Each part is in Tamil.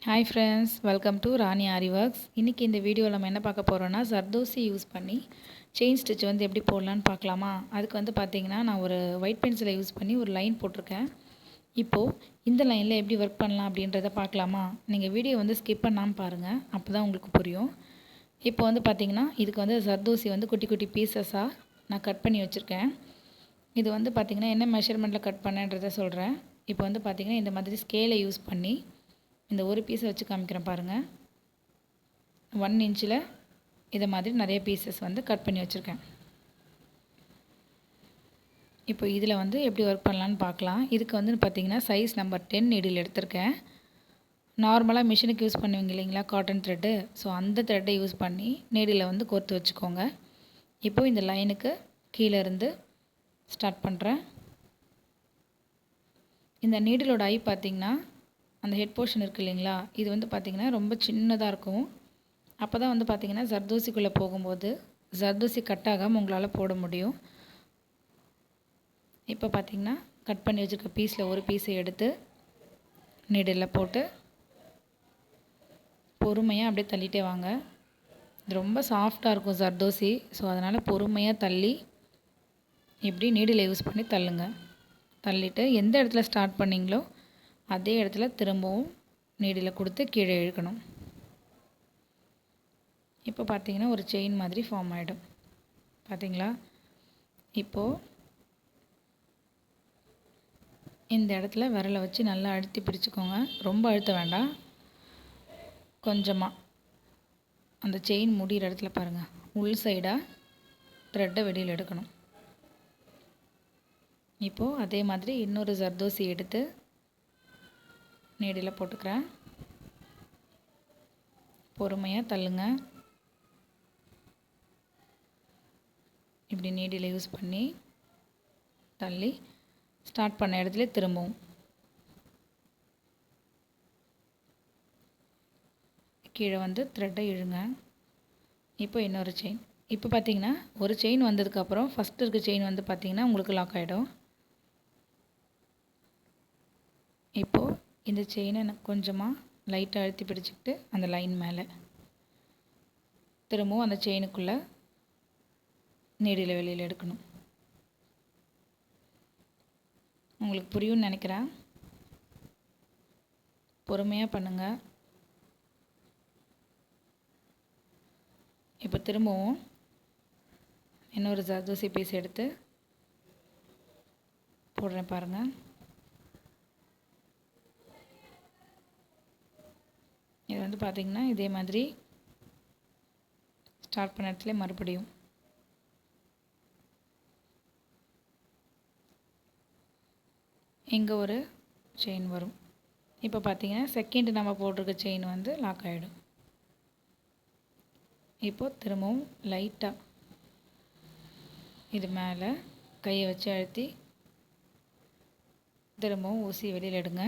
Hi friends, welcome to Rani aari works. இன்றைக்கி இந்த வீடியோவில் நம்ம என்ன பார்க்க போகிறோன்னா, ஜர்தோசி யூஸ் பண்ணி செயின் ஸ்டிச் வந்து எப்படி போடலான்னு பார்க்கலாமா. அதுக்கு வந்து பார்த்திங்கன்னா, நான் ஒரு ஒயிட் பென்சிலை யூஸ் பண்ணி ஒரு லைன் போட்டிருக்கேன். இப்போது இந்த லைனில் எப்படி ஒர்க் பண்ணலாம் அப்படின்றத பார்க்கலாமா. நீங்கள் வீடியோ வந்து ஸ்கிப் பண்ணாமல் பாருங்கள், அப்போ தான் உங்களுக்கு புரியும். இப்போ வந்து பார்த்திங்கன்னா, இதுக்கு வந்து ஜர்தோசி வந்து குட்டி குட்டி பீசஸாக நான் கட் பண்ணி வச்சுருக்கேன். இது வந்து பார்த்திங்கன்னா என்ன மெஷர்மெண்ட்டில் கட் பண்ணேன்றதை சொல்கிறேன். இப்போ வந்து பார்த்திங்கன்னா இந்த மாதிரி ஸ்கேலை யூஸ் பண்ணி இந்த ஒரு பீஸை வச்சு காமிக்கிறேன் பாருங்கள். 1 இன்ச்சில் இதை மாதிரி நிறைய பீசஸ் வந்து கட் பண்ணி வச்சுருக்கேன். இப்போ இதில் வந்து எப்படி ஒர்க் பண்ணலான்னு பார்க்கலாம். இதுக்கு வந்து பார்த்திங்கன்னா சைஸ் நம்பர் 10 நீடில் எடுத்திருக்கேன். நார்மலாக மிஷினுக்கு யூஸ் பண்ணுவீங்க இல்லைங்களா, காட்டன் த்ரெட்டு. ஸோ அந்த த்ரெட்டை யூஸ் பண்ணி நீடில் வந்து கோர்த்து வச்சுக்கோங்க. இப்போது இந்த லைனுக்கு கீழே இருந்து ஸ்டார்ட் பண்ணுறேன். இந்த நீடிலோட ஐ பார்த்திங்கன்னா அந்த ஹெட் போர்ஷன் இருக்குது இல்லைங்களா, இது வந்து பார்த்திங்கன்னா ரொம்ப சின்னதாக இருக்கும். அப்போ தான் வந்து பார்த்திங்கன்னா ஜர்தோசிக்குள்ளே போகும்போது ஜர்தோசி கட் ஆகாமல் உங்களால் போட முடியும். இப்போ பார்த்திங்கன்னா கட் பண்ணி வச்சுருக்க பீஸில் ஒரு பீஸை எடுத்து நீடில் போட்டு பொறுமையாக அப்படியே தள்ளிட்டே வாங்க. இது ரொம்ப சாஃப்டாக இருக்கும் ஜர்தோசி. ஸோ அதனால் பொறுமையாக தள்ளி இப்படி நீடில் யூஸ் பண்ணி தள்ளுங்க. தள்ளிட்டு எந்த இடத்துல ஸ்டார்ட் பண்ணிங்களோ அதே இடத்துல திரும்பவும் நீடில் கொடுத்து கீழே இழுக்கணும். இப்போ பார்த்தீங்கன்னா ஒரு செயின் மாதிரி ஃபார்ம் ஆகிடும். பார்த்தீங்களா? இப்போது இந்த இடத்துல விரலை வச்சு நல்லா அழுத்தி பிடிச்சிக்கோங்க. ரொம்ப அழுத்த வேண்டாம், கொஞ்சமாக அந்த செயின் முடிகிற இடத்துல பாருங்கள், உள் சைடாக த்ரெட்டை வெளியில் எடுக்கணும். இப்போது அதே மாதிரி இன்னொரு ஜர்தோசி எடுத்து நீடில் போட்டுக்கிறேன். பொறுமையாக தள்ளுங்க. இப்படி நீடில் யூஸ் பண்ணி தள்ளி ஸ்டார்ட் பண்ண இடத்துல திரும்பவும் கீழே வந்து த்ரெட்டை இழுங்க. இப்போ இன்னொரு செயின். இப்போ பார்த்தீங்கன்னா ஒரு செயின் வந்ததுக்கப்புறம் ஃபஸ்ட்டு இருக்க செயின் வந்து பார்த்திங்கன்னா உங்களுக்கு லாக் ஆகிடும். இப்போது இந்த செயினை எனக்கு கொஞ்சமாக லைட்டாக அழுத்தி பிடிச்சிக்கிட்டு அந்த லைன் மேலே திரும்பவும் அந்த செயினுக்குள்ளே நீடில் வெளியில் எடுக்கணும். உங்களுக்கு புரியும்னு நினைக்கிறேன். பொறுமையாக பண்ணுங்கள். இப்போ திரும்பவும் இன்னொரு ஜர்தோசி பீஸ் எடுத்து போடுறேன் பாருங்கள். இது வந்து பார்த்திங்கன்னா இதே மாதிரி ஸ்டார்ட் பண்ண இடத்துல மறுபடியும் இங்கே ஒரு செயின் வரும். இப்போ பார்த்திங்கன்னா செகண்ட் நம்ம போட்டிருக்க செயின் வந்து லாக் ஆகிடும். இப்போது திரும்பவும் லைட்டாக இது மேலே கையை வச்சு அழுத்தி திரும்பவும் ஊசி வெளியில் எடுங்க.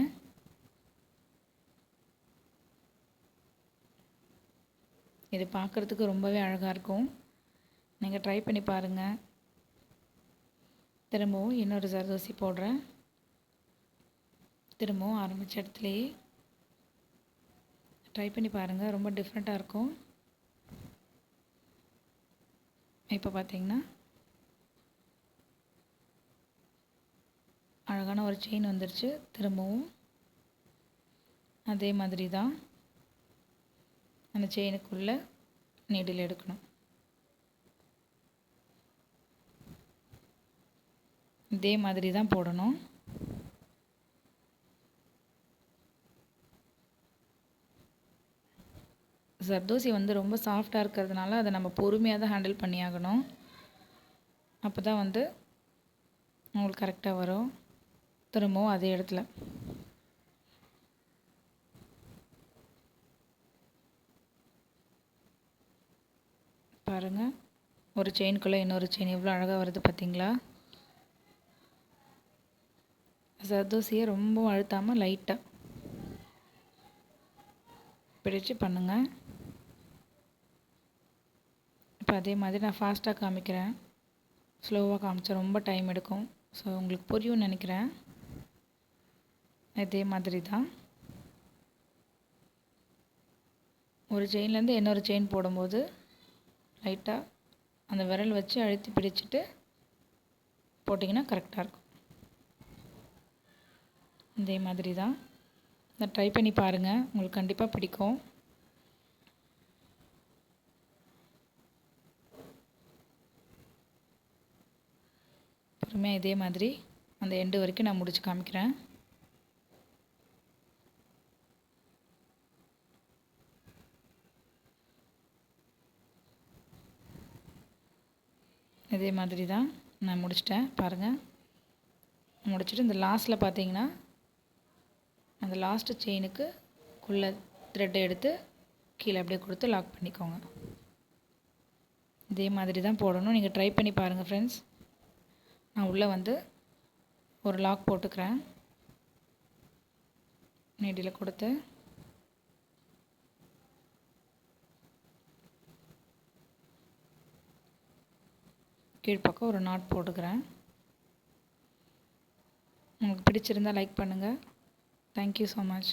இது பார்க்குறதுக்கு ரொம்பவே அழகாக இருக்கும். நீங்கள் ட்ரை பண்ணி பாருங்கள். திரும்பவும் இன்னொரு ஜர்தோசி போடுறேன். திரும்பவும் ஆரம்பித்த இடத்துலையே ட்ரை பண்ணி பாருங்கள், ரொம்ப டிஃப்ரெண்ட்டாக இருக்கும். இப்போ பார்த்தீங்கன்னா அழகான ஒரு செயின் வந்துருச்சு. திரும்பவும் அதே மாதிரி தான் அந்த செயினுக்குள்ளே நீடில் எடுக்கணும். இதே மாதிரி தான் போடணும். ஜர்தோசி வந்து ரொம்ப சாஃப்டாக இருக்கிறதுனால அதை நம்ம பொறுமையாக தான் ஹேண்டில் பண்ணி ஆகணும். அப்போ தான் வந்து உங்களுக்கு கரெக்டாக வரும். திரும்பவும் அதே இடத்துல பாருங்கள், ஒரு செயினுக்குள்ளே இன்னொரு செயின் எவ்வளோ அழகாக வருது பார்த்தீங்களா. ஜர்தோசியை ரொம்ப அழுத்தாமல் லைட்டாக பிடிச்சு பண்ணுங்கள். இப்போ அதே மாதிரி நான் ஃபாஸ்ட்டாக காமிக்கிறேன், ஸ்லோவாக காமிச்சா ரொம்ப டைம் எடுக்கும். ஸோ உங்களுக்கு புரியும்னு நினைக்கிறேன். இதே மாதிரி தான் ஒரு செயின்லேருந்து இன்னொரு செயின் போடும்போது லைட்டாக அந்த விரல் வச்சு அழுத்தி பிடிச்சிட்டு போட்டிங்கன்னா கரெக்டாக இருக்கும். இதே மாதிரி தான் இதை ட்ரை பண்ணி பாருங்கள், உங்களுக்கு கண்டிப்பாக பிடிக்கும். பொறுமையாக இதே மாதிரி அந்த எண்டு வரைக்கும் நான் முடிச்சு காமிக்கிறேன். இதே மாதிரி தான் நான் முடிச்சிட்டேன் பாருங்கள். முடிச்சுட்டு இந்த லாஸ்ட்டில் பார்த்தீங்கன்னா அந்த லாஸ்ட்டு செயினுக்கு குள்ள த்ரெட்டை எடுத்து கீழே அப்படியே கொடுத்து லாக் பண்ணிக்கோங்க. இதே மாதிரி தான் போடணும். நீங்கள் ட்ரை பண்ணி பாருங்கள் ஃப்ரெண்ட்ஸ். நான் உள்ளே வந்து ஒரு லாக் போட்டுக்கிறேன். நீடியில் கொடுத்து கீழ்ப்பக்கம் ஒரு நாட் போட்டுக்கிறேன். உங்களுக்கு பிடிச்சிருந்தால் லைக் பண்ணுங்கள். Thank you so much.